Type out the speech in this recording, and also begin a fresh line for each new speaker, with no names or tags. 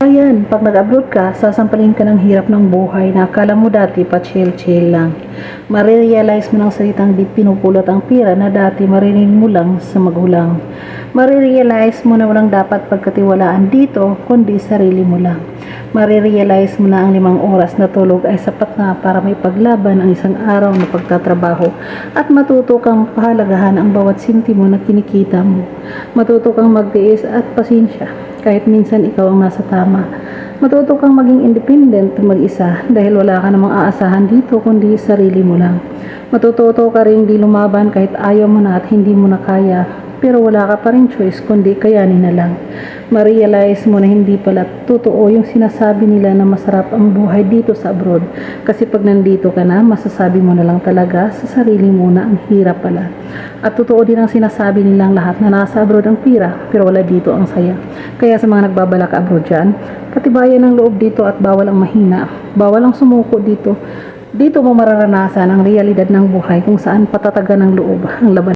Ayan, pag nag-abroad ka, sasampalin ka ng hirap ng buhay na akala mo dati pa chill-chill lang. Marirealize mo ng salitang di pinupulot ang pira na dati marinig mo lang sa magulang. Marirealize mo na walang dapat pagkatiwalaan dito kundi sarili mo lang. Marirealize mo na ang 5 oras na tulog ay sapat na para may paglaban ang isang araw na pagtatrabaho at matuto kang pahalagahan ang bawat sintimo na kinikita mo. Matuto kang magtiis at pasensya kahit minsan ikaw ang nasa tama. Matuto kang maging independent mag-isa dahil wala ka namang aasahan dito kundi sarili mo lang. Matututo ka rin di lumaban kahit ayaw mo na at hindi mo na kaya, pero wala ka pa rin choice kundi kayanin na lang. Ma-realize mo na hindi pala totoo yung sinasabi nila na masarap ang buhay dito sa abroad. Kasi pag nandito ka na, masasabi mo na lang talaga sa sarili mo na ang hirap pala. At totoo din ang sinasabi nilang lahat na nasa abroad ang pira, pero wala dito ang saya. Kaya sa mga nagbabalak abroad dyan, patibayan ang loob dito at bawal ang mahina. Bawal ang sumuko dito. Dito mo mararanasan ang realidad ng buhay kung saan patatagan ng loob ang laban.